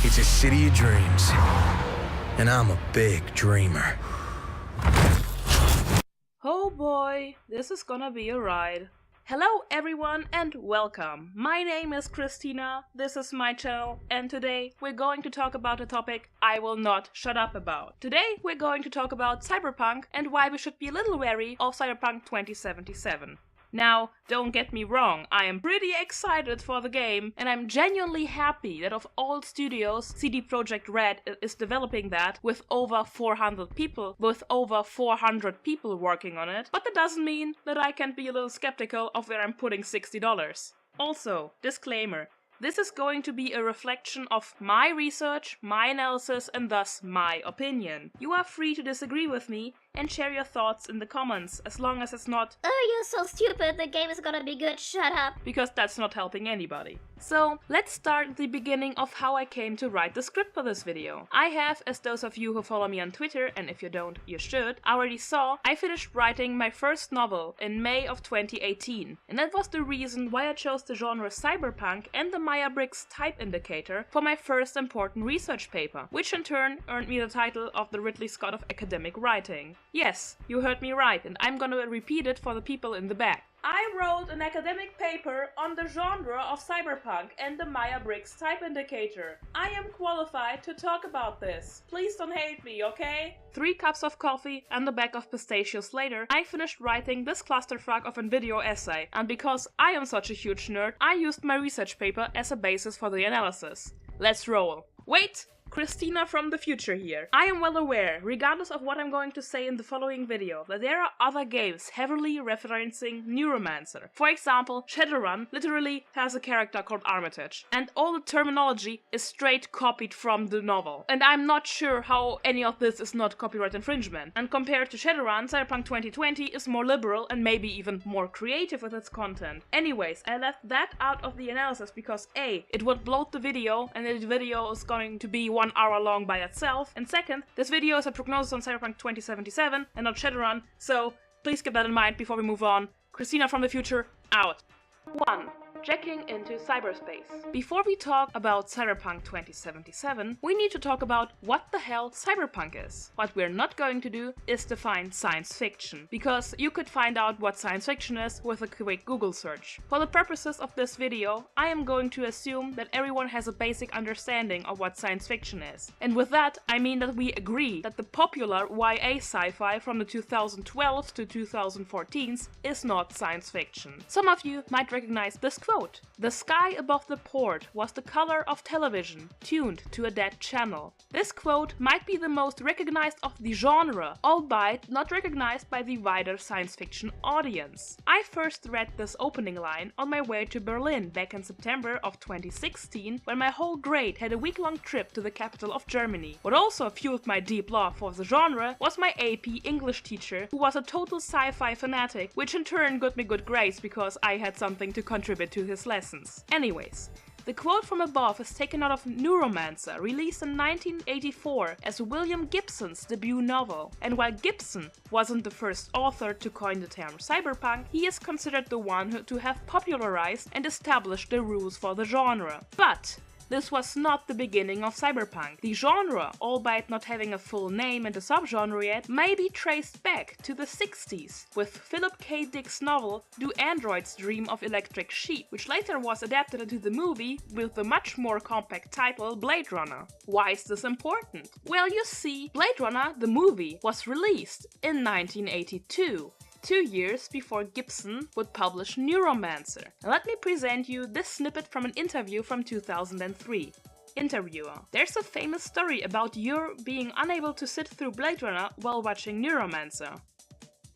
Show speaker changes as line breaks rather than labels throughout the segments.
It's a city of dreams, and I'm a big dreamer.
Oh boy, this is gonna be a ride. Hello everyone and welcome. My name is Christina, this is my channel, and today we're going to talk about a topic I will not shut up about. Today we're going to talk about Cyberpunk and why we should be a little wary of Cyberpunk 2077. Now, don't get me wrong, I am pretty excited for the game, and I'm genuinely happy that of all studios, CD Projekt Red is developing that with over 400 people working on it, but that doesn't mean that I can be a little skeptical of where I'm putting $60. Also, disclaimer, this is going to be a reflection of my research, my analysis, and thus my opinion. You are free to disagree with me and share your thoughts in the comments, as long as it's not
"Oh, you're so stupid, the game is gonna be good, shut up,"
because that's not helping anybody. So, let's start at the beginning of how I came to write the script for this video. I have, as those of you who follow me on Twitter, and if you don't, you should, already saw, I finished writing my first novel in May of 2018. And that was the reason why I chose the genre cyberpunk and the Myers-Briggs type indicator for my first important research paper, which in turn earned me the title of the Ridley Scott of academic writing. Yes, you heard me right, and I'm gonna repeat it for the people in the back. I wrote an academic paper on the genre of cyberpunk and the Myers-Briggs type indicator. I am qualified to talk about this. Please don't hate me, okay? 3 cups of coffee and a bag of pistachios later, I finished writing this clusterfuck of a video essay, and because I am such a huge nerd, I used my research paper as a basis for the analysis. Let's roll. Wait! Christina from the future here. I am well aware, regardless of what I'm going to say in the following video, that there are other games heavily referencing Neuromancer. For example, Shadowrun literally has a character called Armitage, and all the terminology is straight copied from the novel. And I'm not sure how any of this is not copyright infringement. And compared to Shadowrun, Cyberpunk 2020 is more liberal and maybe even more creative with its content. Anyways, I left that out of the analysis because A, it would bloat the video, and the video is going to be 1 hour long by itself, and second, this video is a prognosis on Cyberpunk 2077 and not Shadowrun, so please keep that in mind before we move on. Christina from the future, out. 1. Checking into cyberspace. Before we talk about Cyberpunk 2077, we need to talk about what the hell cyberpunk is. What we're not going to do is define science fiction, because you could find out what science fiction is with a quick Google search. For the purposes of this video, I am going to assume that everyone has a basic understanding of what science fiction is. And with that, I mean that we agree that the popular YA sci-fi from the 2012s to 2014s is not science fiction. Some of you might recognize this quote. The sky above the port was the color of television, tuned to a dead channel. This quote might be the most recognized of the genre, albeit not recognized by the wider science fiction audience. I first read this opening line on my way to Berlin back in September of 2016, when my whole grade had a week-long trip to the capital of Germany. What also fueled my deep love for the genre was my AP English teacher, who was a total sci-fi fanatic, which in turn got me good grades because I had something to contribute to his lessons. Anyways, the quote from above is taken out of Neuromancer, released in 1984 as William Gibson's debut novel. And while Gibson wasn't the first author to coin the term cyberpunk, he is considered the one to have popularized and established the rules for the genre. But this was not the beginning of cyberpunk. The genre, albeit not having a full name and a subgenre yet, may be traced back to the 60s, with Philip K. Dick's novel Do Androids Dream of Electric Sheep, which later was adapted into the movie with the much more compact title Blade Runner. Why is this important? Well, you see, Blade Runner, the movie, was released in 1982. 2 years before Gibson would publish Neuromancer. Now let me present you this snippet from an interview from 2003. Interviewer: there's a famous story about your being unable to sit through Blade Runner while watching Neuromancer.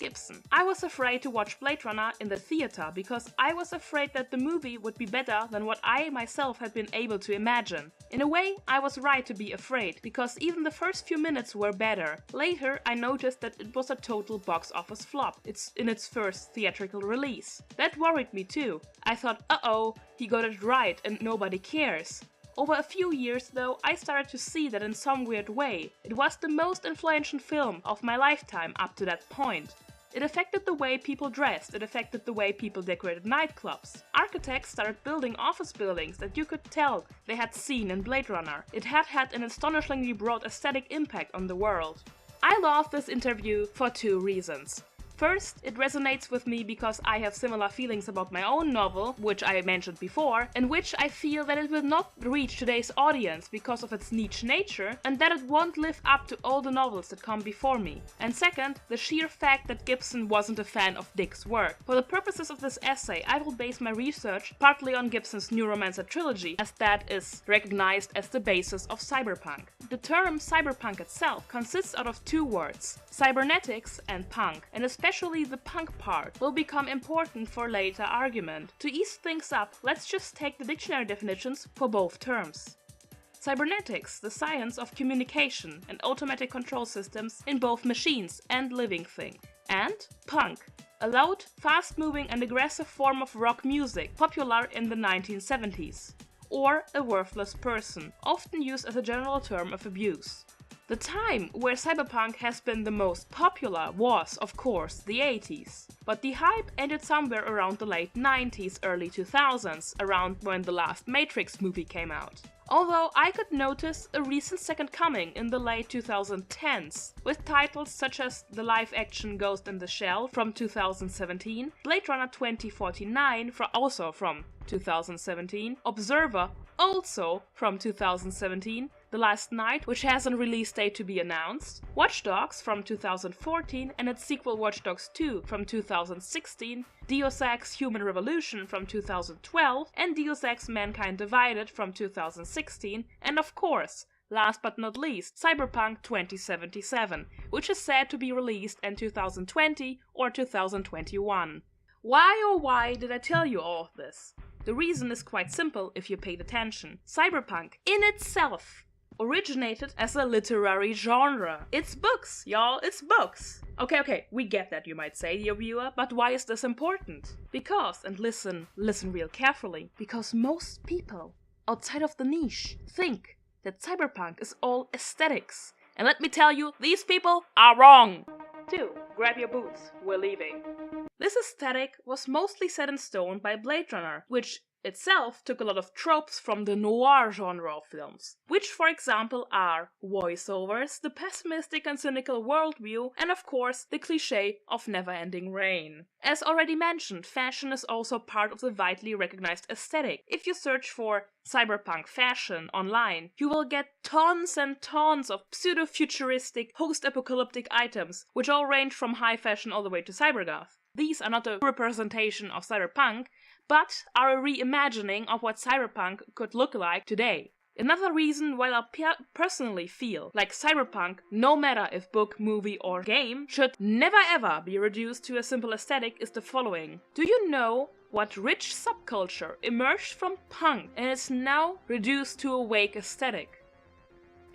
Gibson: I was afraid to watch Blade Runner in the theater because I was afraid that the movie would be better than what I myself had been able to imagine. In a way, I was right to be afraid, because even the first few minutes were better. Later, I noticed that it was a total box office flop. It's in its first theatrical release. That worried me too. I thought, uh-oh, he got it right and nobody cares. Over a few years though, I started to see that in some weird way. It was the most influential film of my lifetime up to that point. It affected the way people dressed, it affected the way people decorated nightclubs. Architects started building office buildings that you could tell they had seen in Blade Runner. It had had an astonishingly broad aesthetic impact on the world. I love this interview for two reasons. First, it resonates with me because I have similar feelings about my own novel, which I mentioned before, in which I feel that it will not reach today's audience because of its niche nature, and that it won't live up to all the novels that come before me. And second, the sheer fact that Gibson wasn't a fan of Dick's work. For the purposes of this essay, I will base my research partly on Gibson's Neuromancer trilogy, as that is recognized as the basis of cyberpunk. The term cyberpunk itself consists out of two words, cybernetics and punk, and especially the punk part will become important for later argument. To ease things up, let's just take the dictionary definitions for both terms. Cybernetics, the science of communication and automatic control systems in both machines and living things. And punk, a loud, fast-moving and aggressive form of rock music popular in the 1970s. Or a worthless person, often used as a general term of abuse. The time where cyberpunk has been the most popular was, of course, the 80s. But the hype ended somewhere around the late 90s, early 2000s, around when the last Matrix movie came out. Although I could notice a recent second coming in the late 2010s, with titles such as the live-action Ghost in the Shell from 2017, Blade Runner 2049 also from 2017, Observer also from 2017, The Last Night, which has a release date to be announced, Watch Dogs from 2014 and its sequel Watch Dogs 2 from 2016, Deus Ex Human Revolution from 2012, and Deus Ex Mankind Divided from 2016, and of course, last but not least, Cyberpunk 2077, which is said to be released in 2020 or 2021. Why oh why did I tell you all of this? The reason is quite simple if you paid attention. Cyberpunk, in itself, originated as a literary genre. It's books, y'all, it's books. Okay, we get that, you might say, dear viewer, but why is this important? Because, and listen real carefully, because most people outside of the niche think that cyberpunk is all aesthetics. And let me tell you, these people are wrong. 2. Grab your boots, we're leaving. This aesthetic was mostly set in stone by Blade Runner, which itself took a lot of tropes from the noir genre of films, which for example are voiceovers, the pessimistic and cynical worldview, and of course the cliché of never-ending rain. As already mentioned, fashion is also part of the widely recognized aesthetic. If you search for cyberpunk fashion online, you will get tons and tons of pseudo-futuristic, post-apocalyptic items, which all range from high fashion all the way to cybergoth. These are not a representation of cyberpunk, but are a reimagining of what cyberpunk could look like today. Another reason why I personally feel like cyberpunk, no matter if book, movie or game, should never ever be reduced to a simple aesthetic is the following. Do you know what rich subculture emerged from punk and is now reduced to a wake aesthetic?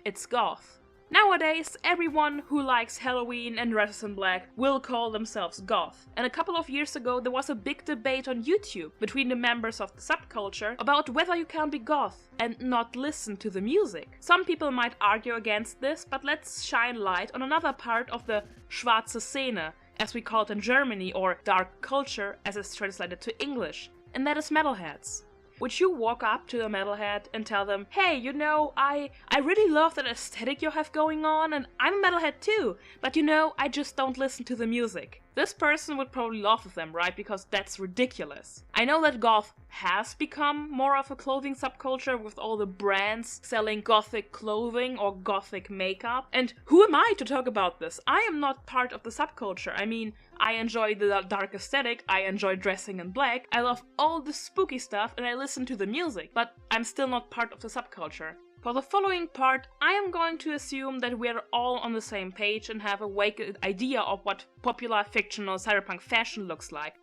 It's goth. Nowadays, everyone who likes Halloween and dresses in black will call themselves goth. And a couple of years ago there was a big debate on YouTube between the members of the subculture about whether you can be goth and not listen to the music. Some people might argue against this, but let's shine light on another part of the schwarze Szene, as we call it in Germany, or dark culture as it's translated to English, and that is metalheads. Would you walk up to a metalhead and tell them, hey, you know, I really love that aesthetic you have going on, and I'm a metalhead too, but you know, I just don't listen to the music. This person would probably laugh at them, right? Because that's ridiculous. I know that goth has become more of a clothing subculture with all the brands selling gothic clothing or gothic makeup. And who am I to talk about this? I am not part of the subculture. I mean, I enjoy the dark aesthetic, I enjoy dressing in black, I love all the spooky stuff, and I listen to the music, but I'm still not part of the subculture. For the following part, I am going to assume that we are all on the same page and have a vague idea of what popular fictional cyberpunk fashion looks like.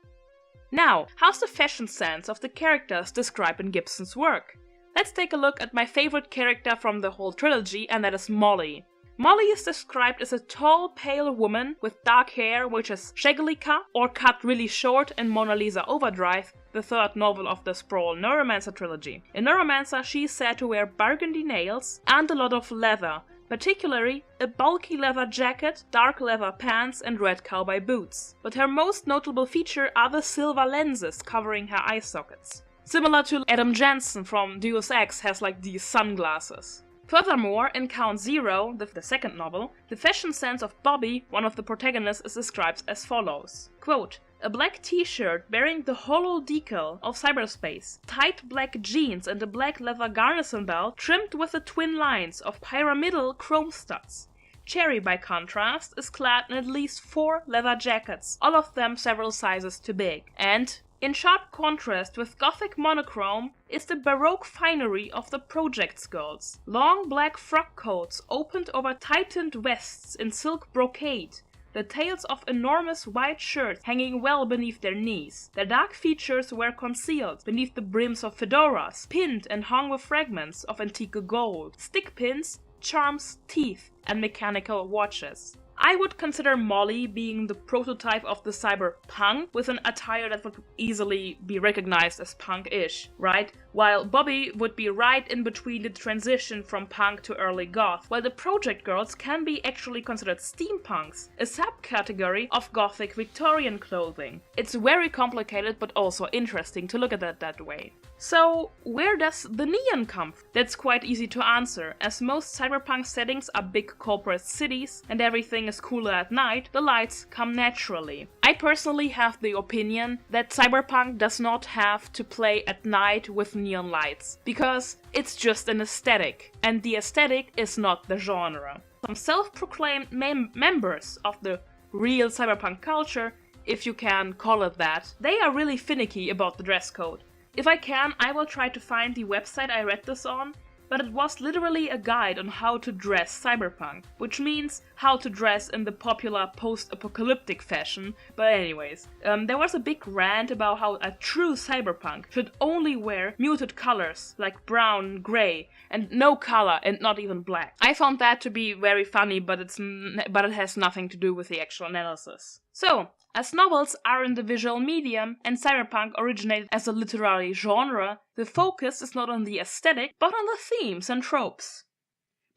Now, how's the fashion sense of the characters described in Gibson's work? Let's take a look at my favorite character from the whole trilogy, and that is Molly. Molly is described as a tall, pale woman with dark hair which is shaggily cut or cut really short in Mona Lisa Overdrive, the third novel of the Sprawl Neuromancer trilogy. In Neuromancer, she is said to wear burgundy nails and a lot of leather, particularly a bulky leather jacket, dark leather pants and red cowboy boots. But her most notable feature are the silver lenses covering her eye sockets. Similar to Adam Jensen from Deus Ex has like these sunglasses. Furthermore, in Count Zero, the second novel, the fashion sense of Bobby, one of the protagonists, is described as follows. Quote, a black t-shirt bearing the hollow decal of cyberspace, tight black jeans and a black leather garrison belt trimmed with the twin lines of pyramidal chrome studs. Cherry, by contrast, is clad in at least 4 leather jackets, all of them several sizes too big. And, in sharp contrast with gothic monochrome, is the baroque finery of the Projects girls. Long black frock coats opened over tightened vests in silk brocade, the tails of enormous white shirts hanging well beneath their knees. Their dark features were concealed beneath the brims of fedoras, pinned and hung with fragments of antique gold, stick pins, charms, teeth, and mechanical watches. I would consider Molly being the prototype of the cyberpunk, with an attire that would easily be recognized as punk-ish, right? While Bobby would be right in between the transition from punk to early goth, while the Project Girls can be actually considered steampunks, a subcategory of gothic Victorian clothing. It's very complicated but also interesting to look at it that way. So, where does the neon come from? That's quite easy to answer. As most cyberpunk settings are big corporate cities and everything is cooler at night, the lights come naturally. I personally have the opinion that cyberpunk does not have to play at night with neon lights, because it's just an aesthetic, and the aesthetic is not the genre. Some self-proclaimed members of the real cyberpunk culture, if you can call it that, they are really finicky about the dress code. If I can, I will try to find the website I read this on, but it was literally a guide on how to dress cyberpunk, which means how to dress in the popular post-apocalyptic fashion. But anyways, there was a big rant about how a true cyberpunk should only wear muted colors like brown, grey, and no color and not even black. I found that to be very funny, but it has nothing to do with the actual analysis. So, as novels are in the visual medium and cyberpunk originated as a literary genre, the focus is not on the aesthetic, but on the themes and tropes.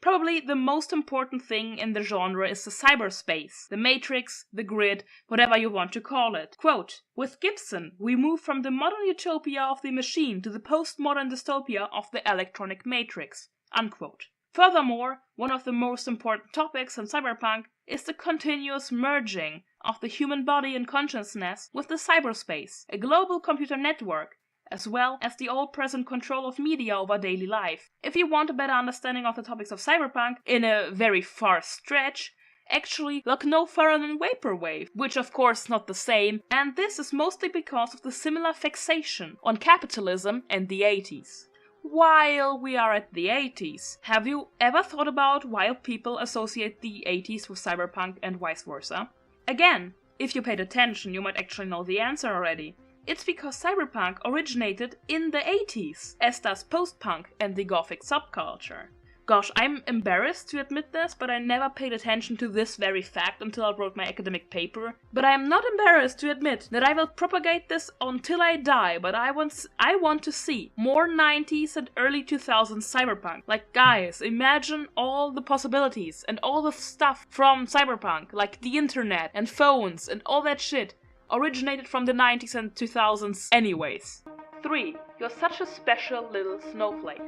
Probably the most important thing in the genre is the cyberspace, the matrix, the grid, whatever you want to call it. Quote, with Gibson, we move from the modern utopia of the machine to the postmodern dystopia of the electronic matrix. Unquote. Furthermore, one of the most important topics in cyberpunk is the continuous merging of the human body and consciousness with the cyberspace, a global computer network, as well as the all-present control of media over daily life. If you want a better understanding of the topics of cyberpunk in a very far stretch, actually look no further than Vaporwave, which of course is not the same, and this is mostly because of the similar fixation on capitalism and the 80s. While we are at the 80s, have you ever thought about why people associate the 80s with cyberpunk and vice versa? Again, if you paid attention, you might actually know the answer already. It's because cyberpunk originated in the 80s, as does post-punk and the gothic subculture. Gosh, I'm embarrassed to admit this, but I never paid attention to this very fact until I wrote my academic paper. But I am not embarrassed to admit that I will propagate this until I die, but I want to see more 90s and early 2000s cyberpunk. Like, guys, imagine all the possibilities and all the stuff from cyberpunk, like the internet and phones and all that shit, originated from the 90s and 2000s anyways. 3. You're such a special little snowflake.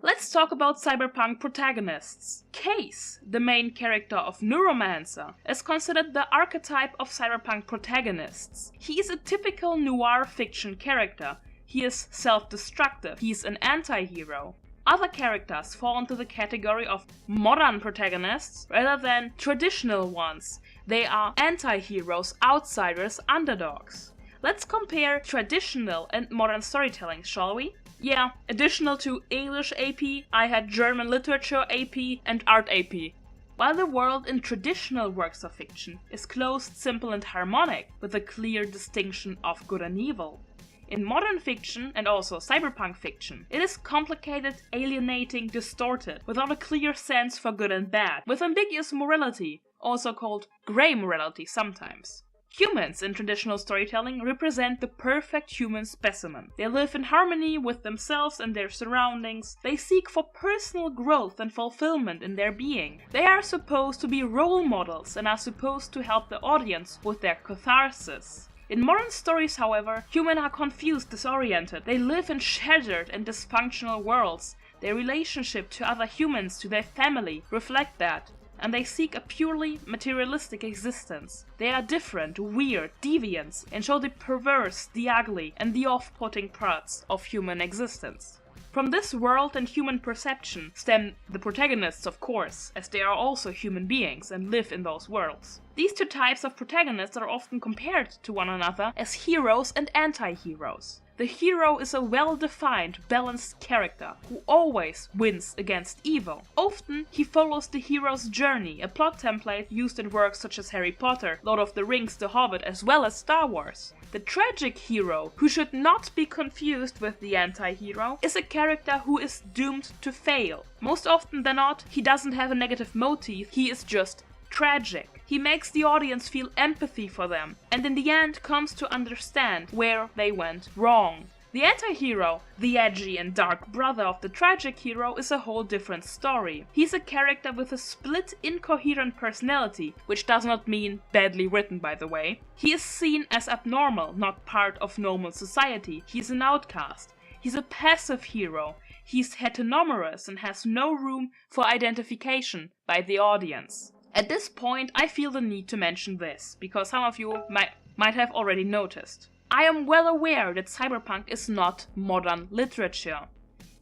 Let's talk about cyberpunk protagonists. Case, the main character of Neuromancer, is considered the archetype of cyberpunk protagonists. He is a typical noir fiction character. He is self-destructive. He is an anti-hero. Other characters fall into the category of modern protagonists rather than traditional ones. They are anti-heroes, outsiders, underdogs. Let's compare traditional and modern storytelling, shall we? Yeah, additional to English AP, I had German literature AP and art AP. While the world in traditional works of fiction is closed, simple and harmonic, with a clear distinction of good and evil, in modern fiction and also cyberpunk fiction, it is complicated, alienating, distorted, without a clear sense for good and bad, with ambiguous morality, also called grey morality sometimes. Humans in traditional storytelling represent the perfect human specimen. They live in harmony with themselves and their surroundings. They seek for personal growth and fulfillment in their being. They are supposed to be role models and are supposed to help the audience with their catharsis. In modern stories, however, humans are confused, disoriented. They live in shattered and dysfunctional worlds. Their relationship to other humans, to their family, reflect that. And they seek a purely materialistic existence. They are different, weird, deviants, and show the perverse, the ugly, and the off-putting parts of human existence. From this world and human perception stem the protagonists, of course, as they are also human beings and live in those worlds. These two types of protagonists are often compared to one another as heroes and anti-heroes. The hero is a well-defined, balanced character who always wins against evil. Often, he follows the hero's journey, a plot template used in works such as Harry Potter, Lord of the Rings, The Hobbit, as well as Star Wars. The tragic hero, who should not be confused with the anti-hero, is a character who is doomed to fail. Most often than not, he doesn't have a negative motive, he is just tragic. He makes the audience feel empathy for them, and in the end comes to understand where they went wrong. The anti-hero, the edgy and dark brother of the tragic hero, is a whole different story. He's a character with a split, incoherent personality, which does not mean badly written, by the way. He is seen as abnormal, not part of normal society. He's an outcast. He's a passive hero. He's heteronomorous and has no room for identification by the audience. At this point, I feel the need to mention this, because some of you might have already noticed. I am well aware that cyberpunk is not modern literature.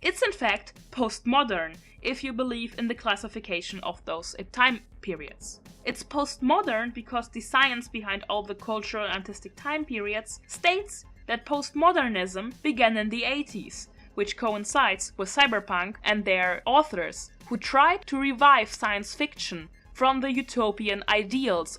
It's in fact postmodern, if you believe in the classification of those time periods. It's postmodern because the science behind all the cultural and artistic time periods states that postmodernism began in the 80s, which coincides with cyberpunk and their authors, who tried to revive science fiction from the utopian ideals.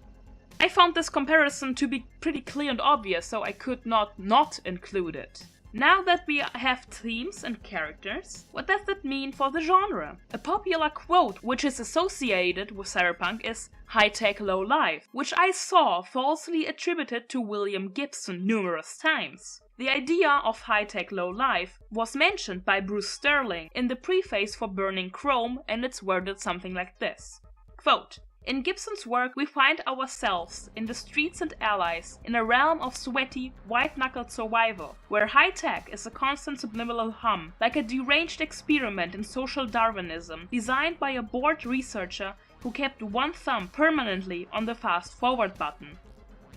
I found this comparison to be pretty clear and obvious, so I could not include it. Now that we have themes and characters, what does that mean for the genre? A popular quote which is associated with cyberpunk is "high-tech, low-life," which I saw falsely attributed to William Gibson numerous times. The idea of high-tech, low-life was mentioned by Bruce Sterling in the preface for Burning Chrome, and it's worded something like this. Quote, "In Gibson's work, we find ourselves in the streets and alleys in a realm of sweaty, white-knuckled survival, where high-tech is a constant subliminal hum, like a deranged experiment in social Darwinism, designed by a bored researcher who kept one thumb permanently on the fast-forward button.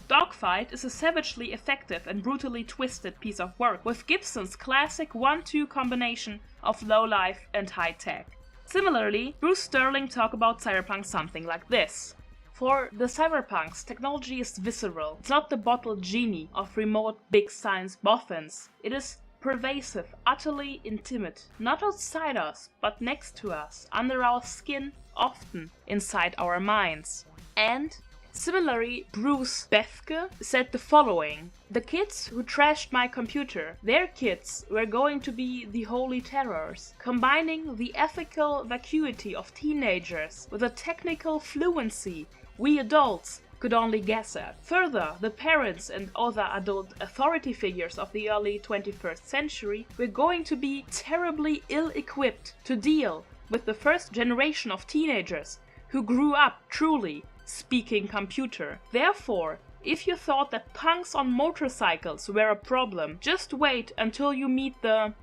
Dogfight is a savagely effective and brutally twisted piece of work, with Gibson's classic 1-2 combination of low-life and high-tech." Similarly, Bruce Sterling talked about cyberpunk something like this. For the cyberpunks, technology is visceral. It's not the bottled genie of remote big science boffins. It is pervasive, utterly intimate. Not outside us, but next to us, under our skin, often inside our minds. And similarly, Bruce Bethke said the following: "The kids who trashed my computer, their kids were going to be the holy terrors, combining the ethical vacuity of teenagers with a technical fluency we adults could only guess at. Further, the parents and other adult authority figures of the early 21st century were going to be terribly ill-equipped to deal with the first generation of teenagers who grew up truly speaking computer. Therefore, if you thought that punks on motorcycles were a problem, just wait until you meet the...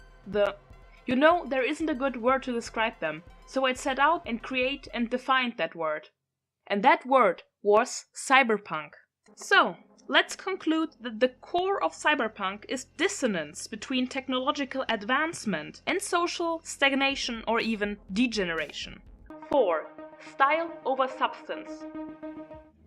You know, there isn't a good word to describe them, so I set out and create and defined that word. And that word was cyberpunk. So, let's conclude that the core of cyberpunk is dissonance between technological advancement and social stagnation or even degeneration. 4. Style over substance.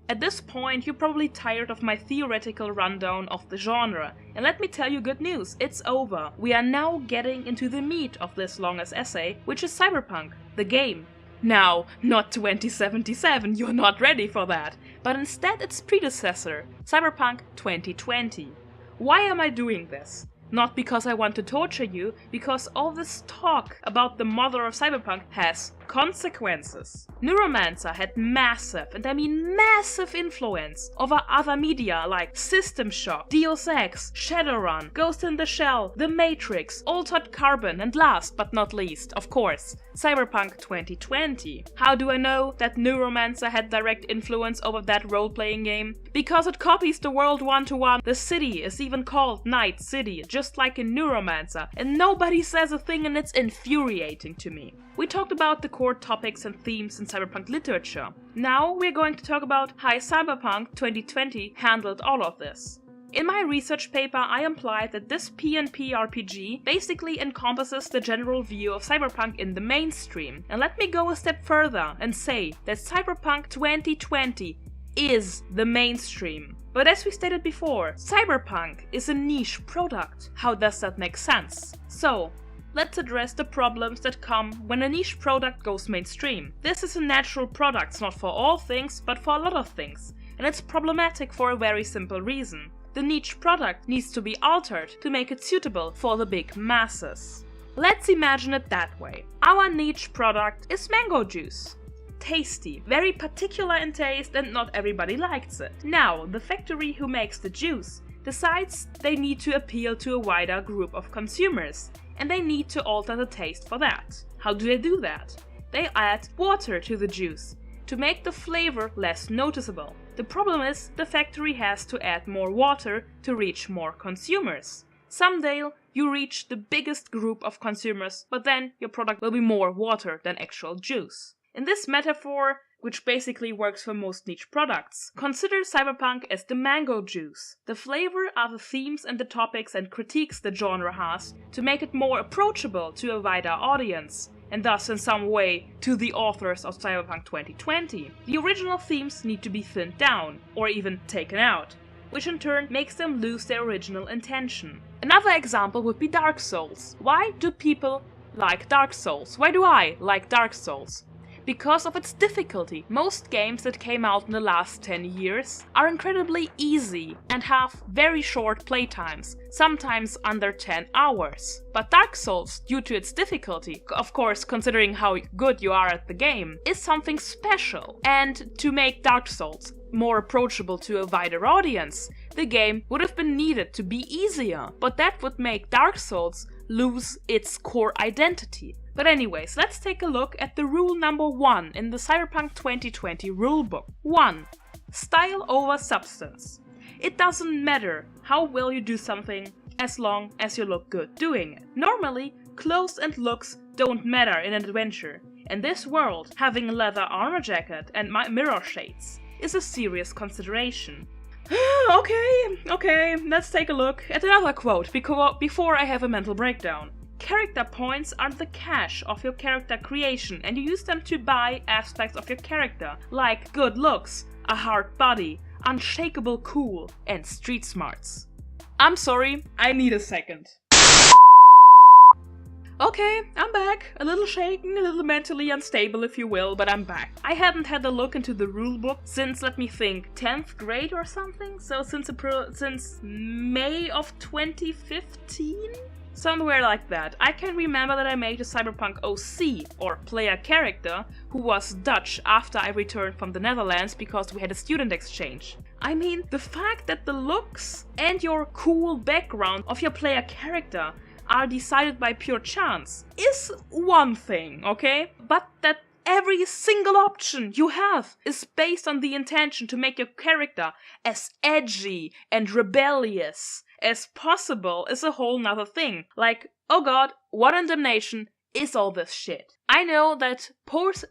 At this point, you're probably tired of my theoretical rundown of the genre, and let me tell you good news, it's over. We are now getting into the meat of this longest essay, which is Cyberpunk, the game. Now, not 2077, you're not ready for that, but instead its predecessor, Cyberpunk 2020. Why am I doing this? Not because I want to torture you, because all this talk about the mother of cyberpunk has Consequences. Neuromancer had massive, and I mean massive, influence over other media like System Shock, Deus Ex, Shadowrun, Ghost in the Shell, The Matrix, Altered Carbon, and last but not least, of course, Cyberpunk 2020. How do I know that Neuromancer had direct influence over that role-playing game? Because it copies the world one-to-one. The city is even called Night City, just like in Neuromancer, and nobody says a thing, and it's infuriating to me. We talked about the core topics and themes in cyberpunk literature. Now we're going to talk about how Cyberpunk 2020 handled all of this. In my research paper, I implied that this PnP RPG basically encompasses the general view of cyberpunk in the mainstream. And let me go a step further and say that Cyberpunk 2020 is the mainstream. But as we stated before, cyberpunk is a niche product. How does that make sense? So, let's address the problems that come when a niche product goes mainstream. This is a natural product, not for all things, but for a lot of things. And it's problematic for a very simple reason. The niche product needs to be altered to make it suitable for the big masses. Let's imagine it that way. Our niche product is mango juice. Tasty, very particular in taste, and not everybody likes it. Now, the factory who makes the juice decides they need to appeal to a wider group of consumers, and they need to alter the taste for that. How do they do that? They add water to the juice to make the flavor less noticeable. The problem is the factory has to add more water to reach more consumers. Someday you reach the biggest group of consumers, but then your product will be more water than actual juice. In this metaphor, which basically works for most niche products, consider cyberpunk as the mango juice. The flavor are the themes and the topics and critiques the genre has to make it more approachable to a wider audience, and thus in some way to the authors of Cyberpunk 2020. The original themes need to be thinned down, or even taken out, which in turn makes them lose their original intention. Another example would be Dark Souls. Why do people like Dark Souls? Why do I like Dark Souls? Because of its difficulty. Most games that came out in the last 10 years are incredibly easy and have very short playtimes, sometimes under 10 hours. But Dark Souls, due to its difficulty, of course considering how good you are at the game, is something special. And to make Dark Souls more approachable to a wider audience, the game would have been needed to be easier, but that would make Dark Souls lose its core identity. But anyways, let's take a look at the rule number 1 in the Cyberpunk 2020 rulebook. 1. Style over substance. It doesn't matter how well you do something as long as you look good doing it. Normally, clothes and looks don't matter in an adventure. In this world, having a leather armor jacket and mirror shades is a serious consideration. Okay, let's take a look at another quote before I have a mental breakdown. Character points are the cash of your character creation, and you use them to buy aspects of your character, like good looks, a hard body, unshakable cool, and street smarts. I'm sorry, I need a second. Okay, I'm back. A little shaken, a little mentally unstable if you will, but I'm back. I hadn't had a look into the rulebook since, let me think, 10th grade or something? So since May of 2015? Somewhere like that. I can remember that I made a Cyberpunk OC, or player character, who was Dutch after I returned from the Netherlands because we had a student exchange. I mean, the fact that the looks and your cool background of your player character are decided by pure chance is one thing, okay? But that every single option you have is based on the intention to make your character as edgy and rebellious as possible is a whole nother thing. Like, oh god, what in damnation is all this shit? I know that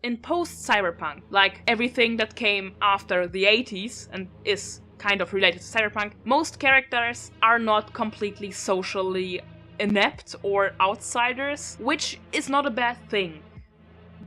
in post-cyberpunk, like everything that came after the 80s and is kind of related to cyberpunk, most characters are not completely socially inept or outsiders, which is not a bad thing.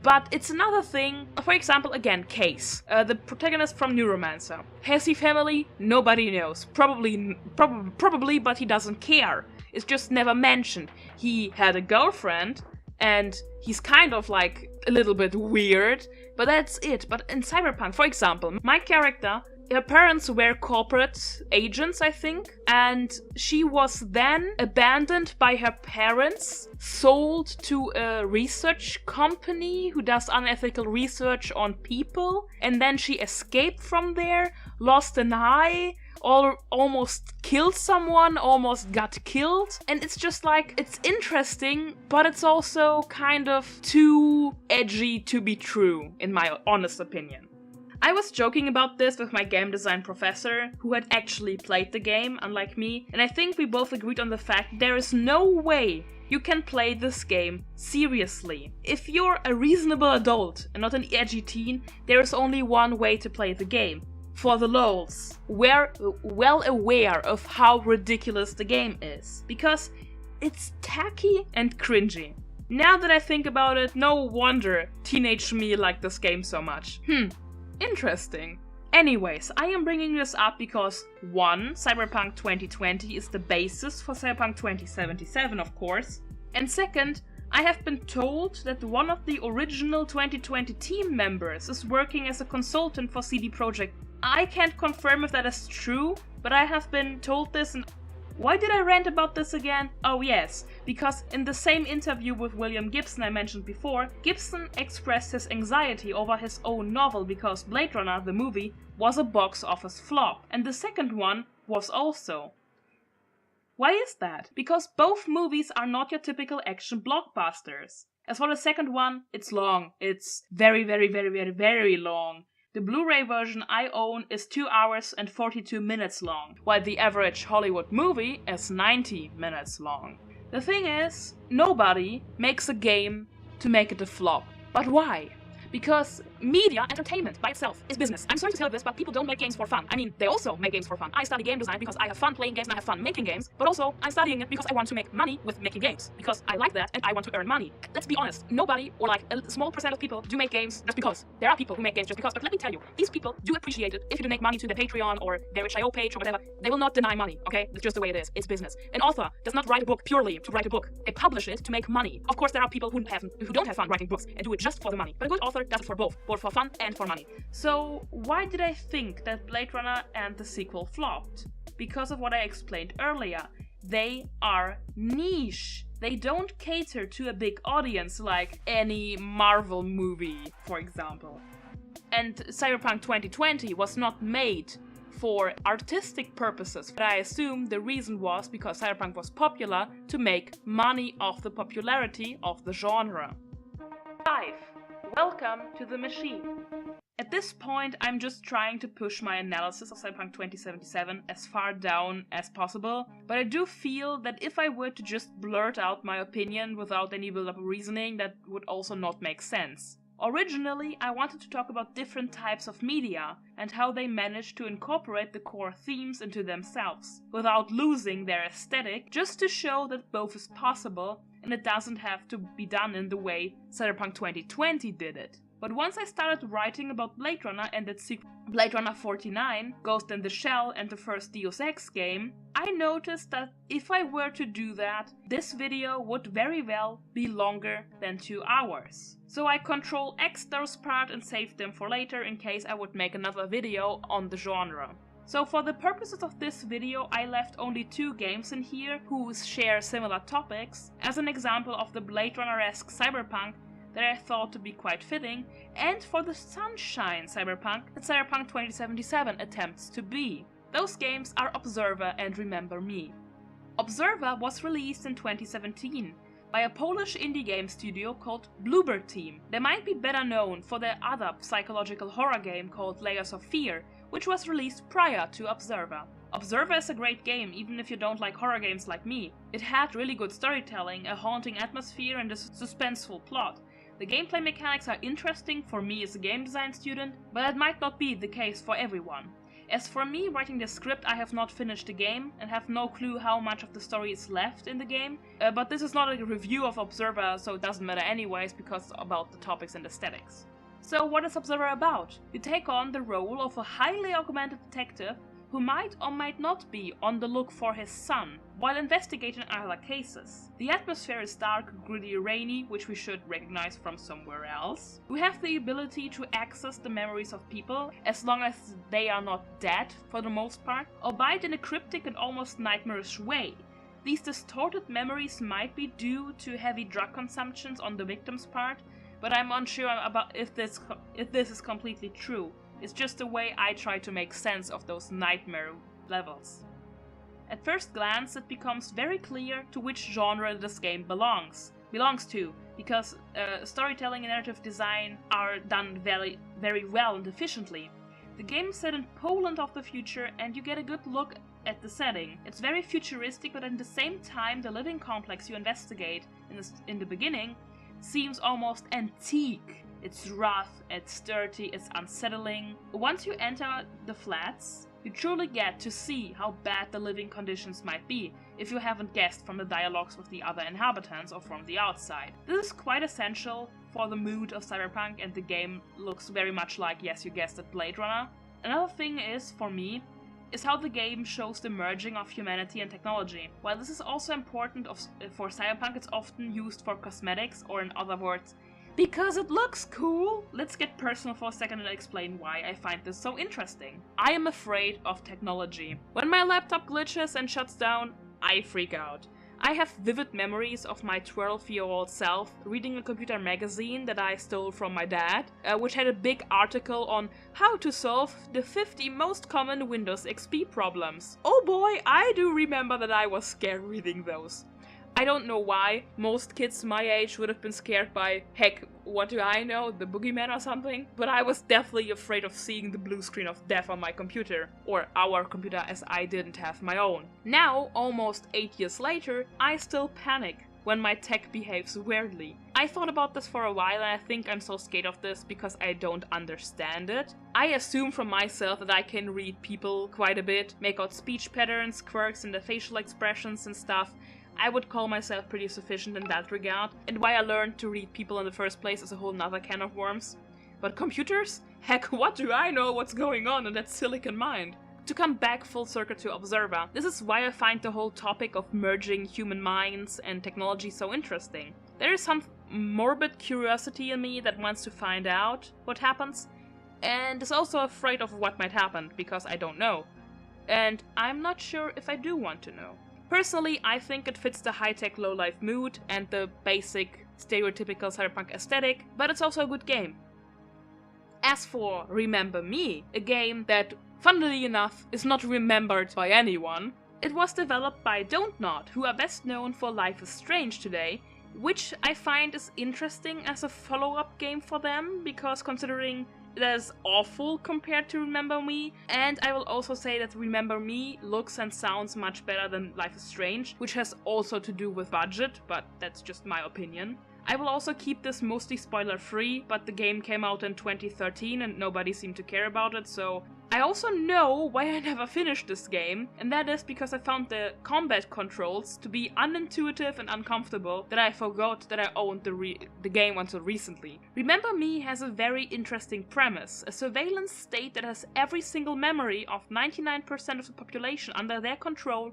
But it's another thing, for example, again, Case, the protagonist from Neuromancer. Has he family? Nobody knows. Probably, but he doesn't care. It's just never mentioned. He had a girlfriend, and he's kind of like a little bit weird, but that's it. But in Cyberpunk, for example, my character her parents were corporate agents, I think, and she was then abandoned by her parents, sold to a research company who does unethical research on people, and then she escaped from there, lost an eye, almost killed someone, almost got killed, and it's just like, it's interesting, but it's also kind of too edgy to be true, in my honest opinion. I was joking about this with my game design professor, who had actually played the game, unlike me, and I think we both agreed on the fact there is no way you can play this game seriously. If you're a reasonable adult and not an edgy teen, there is only one way to play the game. For the lols, we're well aware of how ridiculous the game is, because it's tacky and cringy. Now that I think about it, no wonder teenage me liked this game so much. Interesting. Anyways, I am bringing this up because 1. Cyberpunk 2020 is the basis for Cyberpunk 2077, of course, and 2nd, I have been told that one of the original 2020 team members is working as a consultant for CD Projekt. I can't confirm if that is true, but I have been told this, and why did I rant about this again? Oh yes, because in the same interview with William Gibson I mentioned before, Gibson expressed his anxiety over his own novel because Blade Runner, the movie, was a box office flop, and the second one was also. Why is that? Because both movies are not your typical action blockbusters. As for the second one, it's long. It's very, very, very, very, very long. The Blu-ray version I own is 2 hours and 42 minutes long, while the average Hollywood movie is 90 minutes long. The thing is, nobody makes a game to make it a flop. But why? Because media, entertainment by itself is business. I'm sorry to tell you this, but people don't make games for fun. I mean, they also make games for fun. I study game design because I have fun playing games and I have fun making games, but also I'm studying it because I want to make money with making games, because I like that and I want to earn money. Let's be honest, nobody, or like a small percent of people, do make games just because. There are people who make games just because, but let me tell you, these people do appreciate it if you donate money to their Patreon or their itch.io page or whatever. They will not deny money, okay? That's just the way it is. It's business. An author does not write a book purely to write a book. They publish it to make money. Of course, there are people who don't have fun writing books and do it just for the money, but a good author does it for both for fun and for money. So why did I think that Blade Runner and the sequel flopped? Because of what I explained earlier. They are niche. They don't cater to a big audience like any Marvel movie, for example. And Cyberpunk 2020 was not made for artistic purposes, but I assume the reason was because Cyberpunk was popular to make money off the popularity of the genre. 5. Welcome to the machine. At this point, I'm just trying to push my analysis of Cyberpunk 2077 as far down as possible, but I do feel that if I were to just blurt out my opinion without any build-up reasoning, that would also not make sense. Originally, I wanted to talk about different types of media and how they managed to incorporate the core themes into themselves, without losing their aesthetic, just to show that both is possible and it doesn't have to be done in the way Cyberpunk 2020 did it. But once I started writing about Blade Runner and its sequel, Blade Runner 49, Ghost in the Shell, and the first Deus Ex game, I noticed that if I were to do that, this video would very well be longer than 2 hours. So I Ctrl-X those parts and saved them for later in case I would make another video on the genre. So for the purposes of this video, I left only 2 games in here who share similar topics, as an example of the Blade Runner-esque cyberpunk that I thought to be quite fitting, and for the sunshine cyberpunk that Cyberpunk 2077 attempts to be. Those games are Observer and Remember Me. Observer was released in 2017 by a Polish indie game studio called Bluebird Team. They might be better known for their other psychological horror game called Layers of Fear, which was released prior to Observer. Observer is a great game, even if you don't like horror games like me. It had really good storytelling, a haunting atmosphere, and a suspenseful plot. The gameplay mechanics are interesting for me as a game design student, but that might not be the case for everyone. As for me, writing the script, I have not finished the game and have no clue how much of the story is left in the game, but this is not a review of Observer, so it doesn't matter anyways because it's about the topics and aesthetics. So what is Observer about? You take on the role of a highly augmented detective who might or might not be on the look for his son while investigating other cases. The atmosphere is dark, gritty, rainy, which we should recognize from somewhere else. We have the ability to access the memories of people as long as they are not dead for the most part, albeit in a cryptic and almost nightmarish way. These distorted memories might be due to heavy drug consumptions on the victim's part, but I'm unsure about if this is completely true. It's just the way I try to make sense of those nightmare levels. At first glance, it becomes very clear to which genre this game belongs to, because storytelling and narrative design are done very, very well and efficiently. The game is set in Poland of the future, and you get a good look at the setting. It's very futuristic, but at the same time, the living complex you investigate in the beginning seems almost antique. It's rough, it's dirty, it's unsettling. Once you enter the flats, you truly get to see how bad the living conditions might be, if you haven't guessed from the dialogues with the other inhabitants or from the outside. This is quite essential for the mood of Cyberpunk, and the game looks very much like, yes, you guessed it, Blade Runner. Another thing is, for me, is how the game shows the merging of humanity and technology. While this is also important for Cyberpunk, it's often used for cosmetics, or in other words, because it looks cool. Let's get personal for a second and explain why I find this so interesting. I am afraid of technology. When my laptop glitches and shuts down, I freak out. I have vivid memories of my 12-year-old self reading a computer magazine that I stole from my dad, which had a big article on how to solve the 50 most common Windows XP problems. Oh boy, I do remember that I was scared reading those. I don't know why. Most kids my age would have been scared by, heck, what do I know, the boogeyman or something? But I was definitely afraid of seeing the blue screen of death on my computer, or our computer, as I didn't have my own. Now, almost 8 years later, I still panic when my tech behaves weirdly. I thought about this for a while, and I think I'm so scared of this because I don't understand it. I assume from myself that I can read people quite a bit, make out speech patterns, quirks in the facial expressions and stuff. I would call myself pretty sufficient in that regard, and why I learned to read people in the first place is a whole nother can of worms. But computers? Heck, what do I know what's going on in that silicon mind? To come back full circle to Observer, this is why I find the whole topic of merging human minds and technology so interesting. There is some morbid curiosity in me that wants to find out what happens, and is also afraid of what might happen, because I don't know. And I'm not sure if I do want to know. Personally, I think it fits the high-tech, low-life mood and the basic, stereotypical cyberpunk aesthetic, but it's also a good game. As for Remember Me, a game that, funnily enough, is not remembered by anyone, it was developed by Don't Nod, who are best known for Life is Strange today, which I find is interesting as a follow-up game for them, because considering that is awful compared to Remember Me, and I will also say that Remember Me looks and sounds much better than Life is Strange, which has also to do with budget, but that's just my opinion. I will also keep this mostly spoiler-free, but the game came out in 2013 and nobody seemed to care about it, so I also know why I never finished this game, and that is because I found the combat controls to be unintuitive and uncomfortable that I forgot that I owned the game until recently. Remember Me has a very interesting premise, a surveillance state that has every single memory of 99% of the population under their control,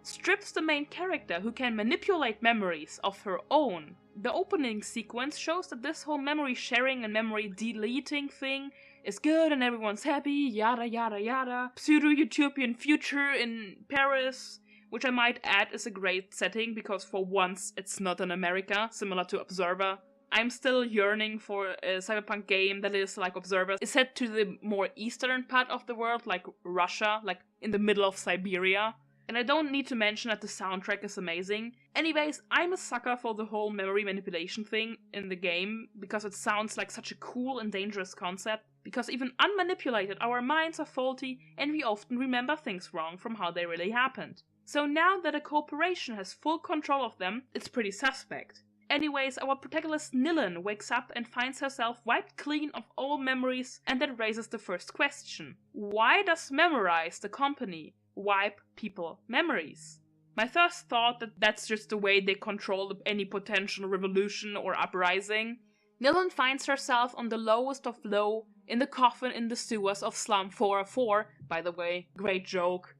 strips the main character who can manipulate memories of her own. The opening sequence shows that this whole memory sharing and memory deleting thing is good and everyone's happy, yada yada yada. Pseudo-utopian future in Paris, which I might add is a great setting because for once it's not in America, similar to Observer. I'm still yearning for a cyberpunk game that is like Observer, is set to the more eastern part of the world, like Russia, like in the middle of Siberia. And I don't need to mention that the soundtrack is amazing. Anyways, I'm a sucker for the whole memory manipulation thing in the game, because it sounds like such a cool and dangerous concept. Because even unmanipulated, our minds are faulty and we often remember things wrong from how they really happened. So now that a corporation has full control of them, it's pretty suspect. Anyways, our protagonist Nilin wakes up and finds herself wiped clean of all memories, and that raises the first question. Why does Memorize, the company, wipe people memories? My first thought that that's just the way they control any potential revolution or uprising, Nillan finds herself on the lowest of low in the coffin in the sewers of Slum 404, by the way, great joke,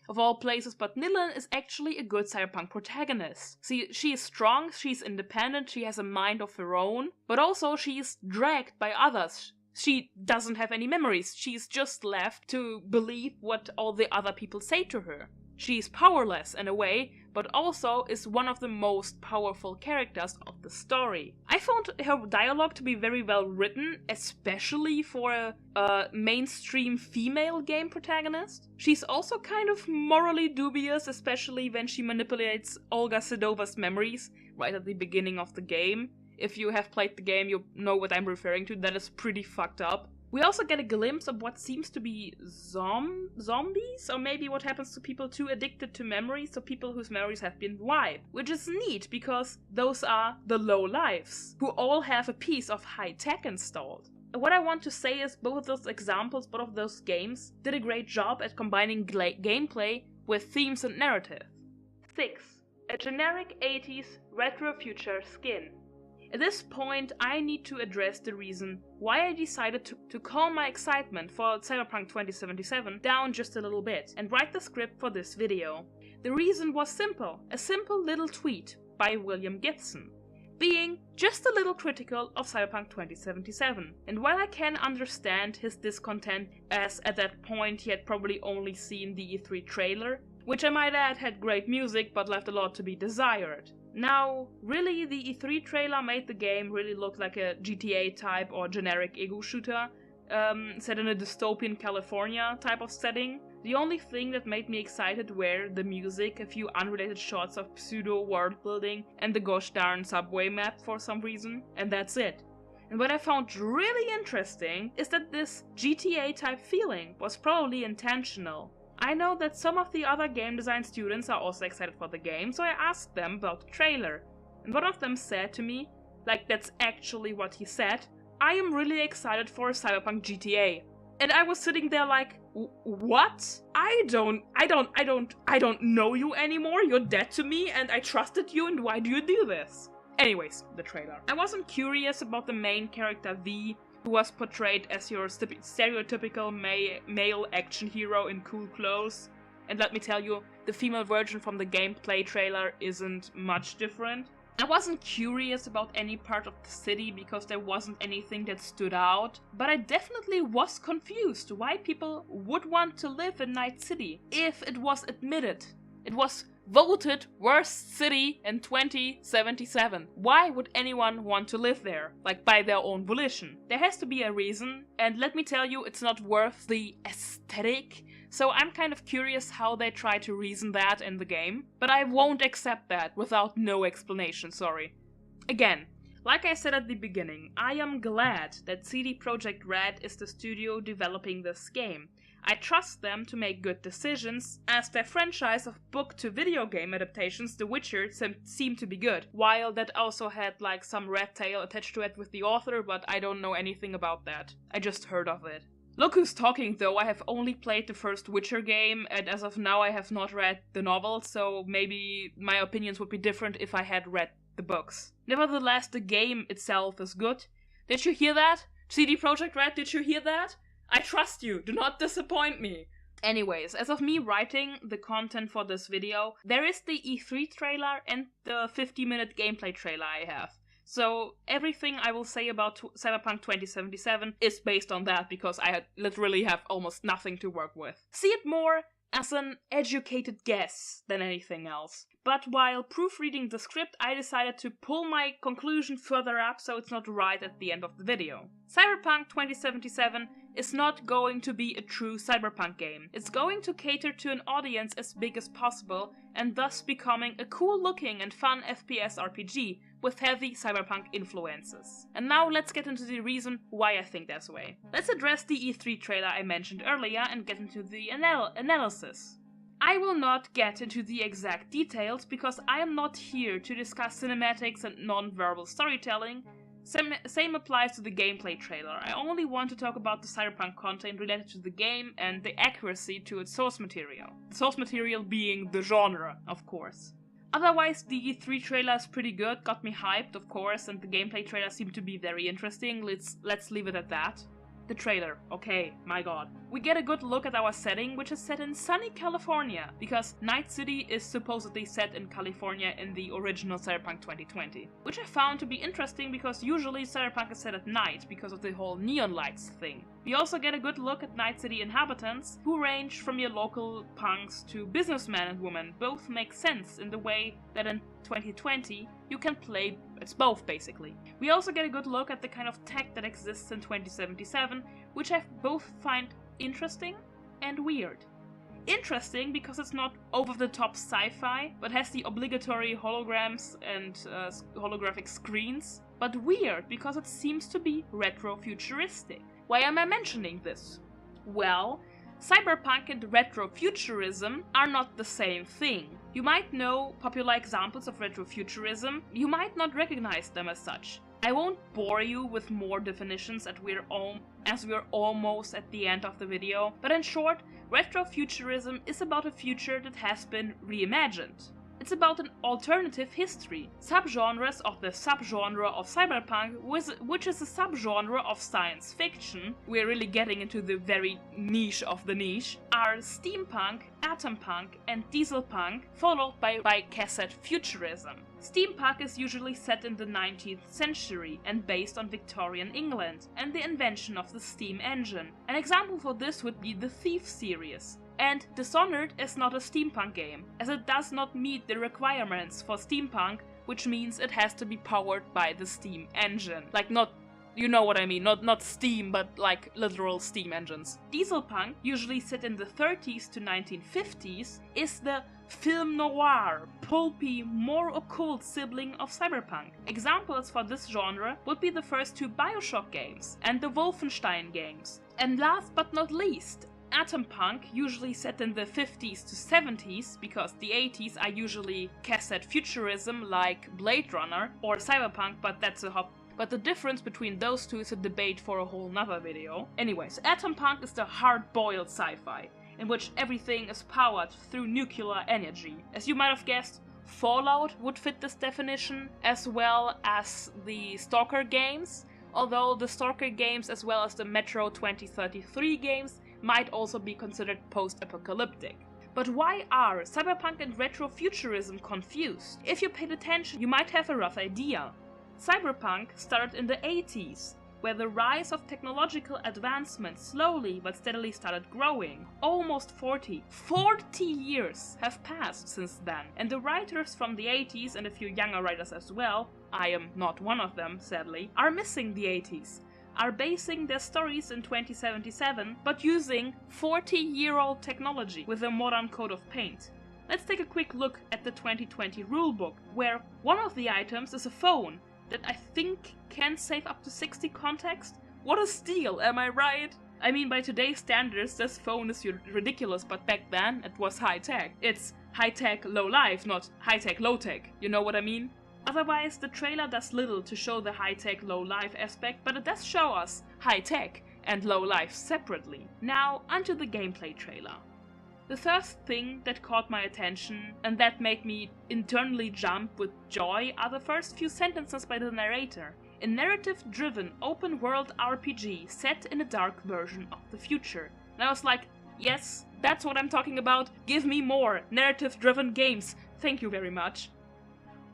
of all places, but Nillan is actually a good cyberpunk protagonist. See, she is strong, she's independent, she has a mind of her own, but also she's dragged by others. She doesn't have any memories, she's just left to believe what all the other people say to her. She's powerless in a way, but also is one of the most powerful characters of the story. I found her dialogue to be very well written, especially for a mainstream female game protagonist. She's also kind of morally dubious, especially when she manipulates Olga Sedova's memories right at the beginning of the game. If you have played the game, you know what I'm referring to. That is pretty fucked up. We also get a glimpse of what seems to be zombies, or maybe what happens to people too addicted to memories, so people whose memories have been wiped. Which is neat, because those are the low lives, who all have a piece of high tech installed. What I want to say is both of those examples, both of those games, did a great job at combining gameplay with themes and narrative. 6. A generic 80s retro future skin. At this point, I need to address the reason why I decided to calm my excitement for Cyberpunk 2077 down just a little bit and write the script for this video. The reason was simple, a simple little tweet by William Gibson, being just a little critical of Cyberpunk 2077. And while I can understand his discontent, as at that point he had probably only seen the E3 trailer, which I might add had great music but left a lot to be desired. Now, really, the E3 trailer made the game really look like a GTA type or generic ego shooter, set in a dystopian California type of setting. The only thing that made me excited were the music, a few unrelated shots of pseudo world building, and the gosh darn subway map for some reason, and that's it. And what I found really interesting is that this GTA type feeling was probably intentional. I know that some of the other game design students are also excited for the game, so I asked them about the trailer. And one of them said to me, like that's actually what he said, I am really excited for a Cyberpunk GTA. And I was sitting there like, what? I don't know you anymore, you're dead to me and I trusted you, and why do you do this? Anyways, the trailer. I wasn't curious about the main character V, who was portrayed as your stereotypical male action hero in cool clothes. And let me tell you, the female version from the gameplay trailer isn't much different. I wasn't curious about any part of the city because there wasn't anything that stood out, but I definitely was confused why people would want to live in Night City if it was admitted. It was voted worst city in 2077. Why would anyone want to live there? Like by their own volition? There has to be a reason, and let me tell you, it's not worth the aesthetic. So I'm kind of curious how they try to reason that in the game, but I won't accept that without no explanation, sorry. Again, like I said at the beginning, I am glad that CD Projekt Red is the studio developing this game. I trust them to make good decisions, as their franchise of book to video game adaptations, The Witcher, seemed to be good, while that also had like some red tail attached to it with the author, but I don't know anything about that. I just heard of it. Look who's talking though, I have only played the first Witcher game, and as of now I have not read the novel, so maybe my opinions would be different if I had read the books. Nevertheless, the game itself is good. Did you hear that? CD Projekt Red, did you hear that? I trust you, do not disappoint me. Anyways, as of me writing the content for this video, there is the E3 trailer and the 50-minute gameplay trailer I have. So everything I will say about Cyberpunk 2077 is based on that, because I literally have almost nothing to work with. See it more as an educated guess than anything else. But while proofreading the script, I decided to pull my conclusion further up so it's not right at the end of the video. Cyberpunk 2077 is not going to be a true cyberpunk game. It's going to cater to an audience as big as possible, and thus becoming a cool looking and fun FPS RPG with heavy cyberpunk influences. And now let's get into the reason why I think that's the way. Let's address the E3 trailer I mentioned earlier and get into the analysis. I will not get into the exact details because I am not here to discuss cinematics and non-verbal storytelling. Same applies to the gameplay trailer. I only want to talk about the cyberpunk content related to the game and the accuracy to its source material. The source material being the genre, of course. Otherwise, the E3 trailer is pretty good, got me hyped, of course, and the gameplay trailer seemed to be very interesting. Let's leave it at that. The trailer, okay, my god. We get a good look at our setting, which is set in sunny California, because Night City is supposedly set in California in the original Cyberpunk 2020. Which I found to be interesting because usually Cyberpunk is set at night because of the whole neon lights thing. We also get a good look at Night City inhabitants, who range from your local punks to businessmen and women. Both make sense in the way that in 2020 you can play it's both basically. We also get a good look at the kind of tech that exists in 2077, which I both find interesting and weird. Interesting because it's not over-the-top sci-fi, but has the obligatory holograms and holographic screens, but weird because it seems to be retro-futuristic. Why am I mentioning this? Well, Cyberpunk and retrofuturism are not the same thing. You might know popular examples of retrofuturism, you might not recognize them as such. I won't bore you with more definitions as we're almost at the end of the video, but in short, retrofuturism is about a future that has been reimagined. It's about an alternative history, subgenres of the subgenre of cyberpunk, which is a subgenre of science fiction. We're really getting into the very niche of the niche, are steampunk, atompunk, and dieselpunk, followed by cassette futurism. Steampunk is usually set in the 19th century and based on Victorian England and the invention of the steam engine. An example for this would be the Thief series. And Dishonored is not a steampunk game, as it does not meet the requirements for steampunk, which means it has to be powered by the steam engine. Like not, you know what I mean, not steam, but like literal steam engines. Dieselpunk, usually set in the 30s to 1950s, is the film noir, pulpy, more occult sibling of cyberpunk. Examples for this genre would be the first two Bioshock games and the Wolfenstein games. And last but not least, atompunk, usually set in the 50s to 70s, because the 80s are usually cassette futurism like Blade Runner or Cyberpunk, but the difference between those two is a debate for a whole nother video. Anyways, atompunk is the hard-boiled sci-fi, in which everything is powered through nuclear energy. As you might have guessed, Fallout would fit this definition, as well as the Stalker games, although the Stalker games as well as the Metro 2033 games might also be considered post-apocalyptic. But why are cyberpunk and retrofuturism confused? If you paid attention, you might have a rough idea. Cyberpunk started in the 80s, where the rise of technological advancement slowly but steadily started growing. Almost 40 years have passed since then, and the writers from the 80s and a few younger writers as well, I am not one of them sadly, are missing the 80s. Are basing their stories in 2077, but using 40-year-old technology with a modern coat of paint. Let's take a quick look at the 2020 rulebook, where one of the items is a phone that I think can save up to 60 context. What a steal, am I right? I mean, by today's standards, this phone is ridiculous, but back then it was high-tech. It's high-tech, low-life, not high-tech, low-tech, you know what I mean? Otherwise, the trailer does little to show the high-tech, low-life aspect, but it does show us high-tech and low-life separately. Now, onto the gameplay trailer. The first thing that caught my attention, and that made me internally jump with joy, are the first few sentences by the narrator. A narrative-driven, open-world RPG set in a dark version of the future. And I was like, yes, that's what I'm talking about, give me more narrative-driven games, thank you very much.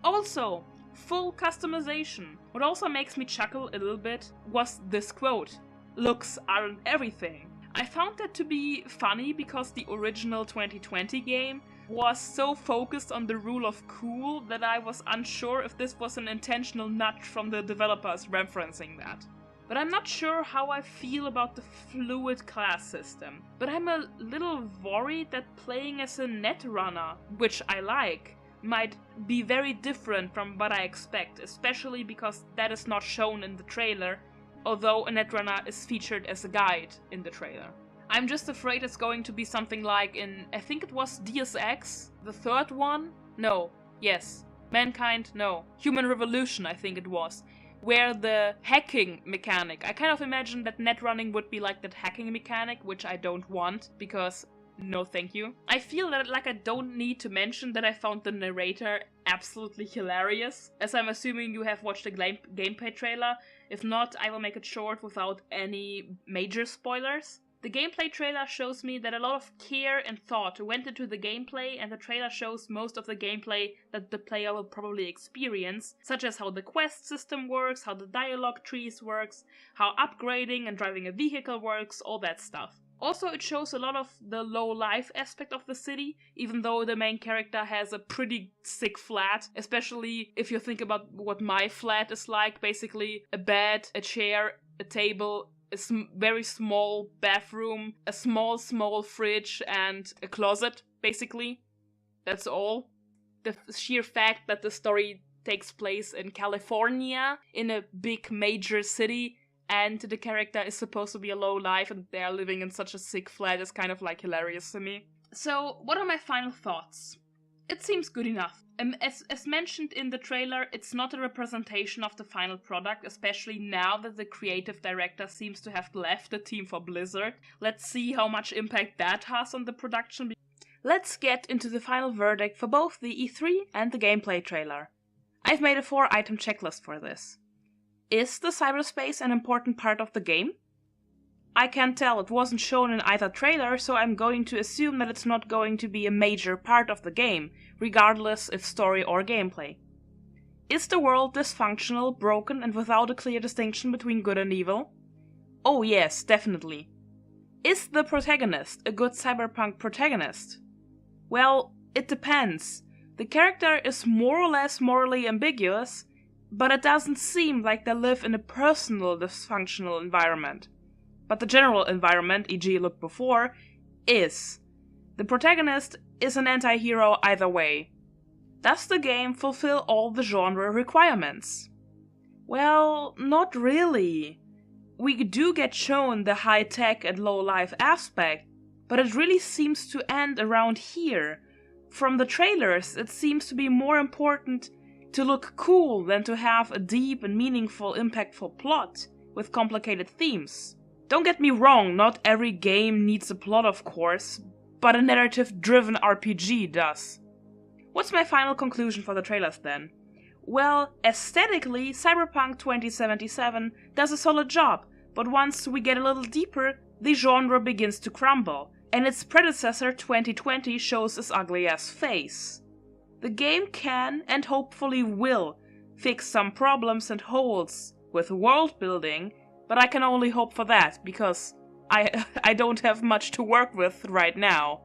Also, full customization. What also makes me chuckle a little bit was this quote, "Looks aren't everything." I found that to be funny because the original 2020 game was so focused on the rule of cool that I was unsure if this was an intentional nudge from the developers referencing that. But I'm not sure how I feel about the fluid class system. But I'm a little worried that playing as a netrunner, which I like, might be very different from what I expect, especially because that is not shown in the trailer, although a netrunner is featured as a guide in the trailer. I'm just afraid it's going to be something like in, I think it was Deus Ex, the third one? No, yes, Mankind, no, Human Revolution I think it was, where the hacking mechanic, I kind of imagine that netrunning would be like that hacking mechanic, which I don't want, because no thank you. I feel that like I don't need to mention that I found the narrator absolutely hilarious, as I'm assuming you have watched the gameplay trailer. If not, I will make it short without any major spoilers. The gameplay trailer shows me that a lot of care and thought went into the gameplay, and the trailer shows most of the gameplay that the player will probably experience, such as how the quest system works, how the dialogue trees works, how upgrading and driving a vehicle works, all that stuff. Also, it shows a lot of the low-life aspect of the city, even though the main character has a pretty sick flat, especially if you think about what my flat is like, basically a bed, a chair, a table, a very small bathroom, a small fridge, and a closet, basically. That's all. The sheer fact that the story takes place in California, in a big major city, and the character is supposed to be a low life and they're living in such a sick flat is kind of like hilarious to me. So, what are my final thoughts? It seems good enough. As mentioned in the trailer, it's not a representation of the final product, especially now that the creative director seems to have left the team for Blizzard. Let's see how much impact that has on the production. Let's get into the final verdict for both the E3 and the gameplay trailer. I've made a 4-item checklist for this. Is the cyberspace an important part of the game? I can't tell, it wasn't shown in either trailer, so I'm going to assume that it's not going to be a major part of the game, regardless if story or gameplay. Is the world dysfunctional, broken, and without a clear distinction between good and evil? Oh yes, definitely. Is the protagonist a good cyberpunk protagonist? Well, it depends. The character is more or less morally ambiguous, but it doesn't seem like they live in a personal dysfunctional environment. But the general environment, e.g. look before, is. The protagonist is an anti-hero either way. Does the game fulfill all the genre requirements? Well, not really. We do get shown the high-tech and low-life aspect, but it really seems to end around here. From the trailers, it seems to be more important to look cool than to have a deep and meaningful, impactful plot with complicated themes. Don't get me wrong, not every game needs a plot, of course, but a narrative-driven RPG does. What's my final conclusion for the trailers then? Well, aesthetically, Cyberpunk 2077 does a solid job, but once we get a little deeper, the genre begins to crumble, and its predecessor 2020 shows its ugly-ass face. The game can, and hopefully will, fix some problems and holes with world building, but I can only hope for that, because I don't have much to work with right now.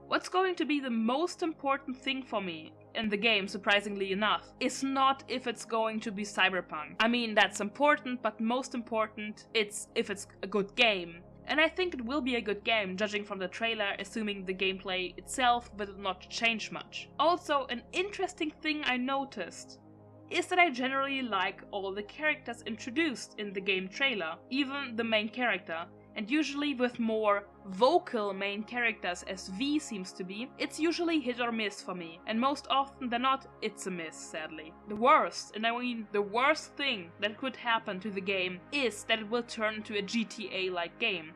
What's going to be the most important thing for me in the game, surprisingly enough, is not if it's going to be Cyberpunk. I mean, that's important, but most important, it's if it's a good game. And I think it will be a good game, judging from the trailer, assuming the gameplay itself will not change much. Also, an interesting thing I noticed is that I generally like all the characters introduced in the game trailer, even the main character, and usually with more vocal main characters as V seems to be, it's usually hit or miss for me, and most often than not, it's a miss, sadly. The worst, and I mean the worst thing that could happen to the game is that it will turn into a GTA-like game.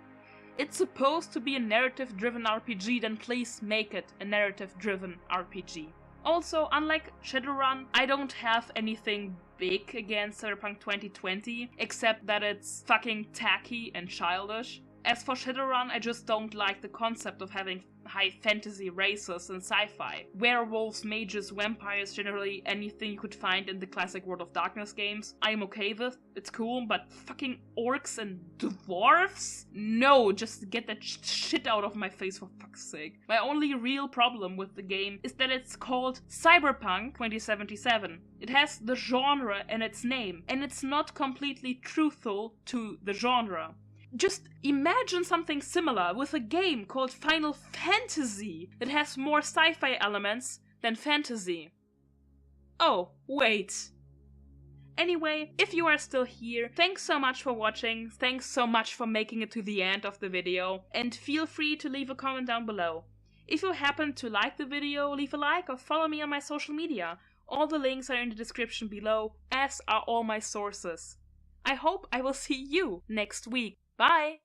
It's supposed to be a narrative-driven RPG, then please make it a narrative-driven RPG. Also, unlike Shadowrun, I don't have anything big against Cyberpunk 2020, except that it's fucking tacky and childish. As for Shadowrun, I just don't like the concept of having high fantasy races and sci-fi. Werewolves, mages, vampires, generally anything you could find in the classic World of Darkness games, I'm okay with. It's cool, but fucking orcs and dwarves? No, just get that shit out of my face for fuck's sake. My only real problem with the game is that it's called Cyberpunk 2077. It has the genre in its name, and it's not completely truthful to the genre. Just imagine something similar with a game called Final Fantasy that has more sci-fi elements than fantasy. Oh, wait. Anyway, if you are still here, thanks so much for watching, thanks so much for making it to the end of the video, and feel free to leave a comment down below. If you happen to like the video, leave a like or follow me on my social media. All the links are in the description below, as are all my sources. I hope I will see you next week. Bye!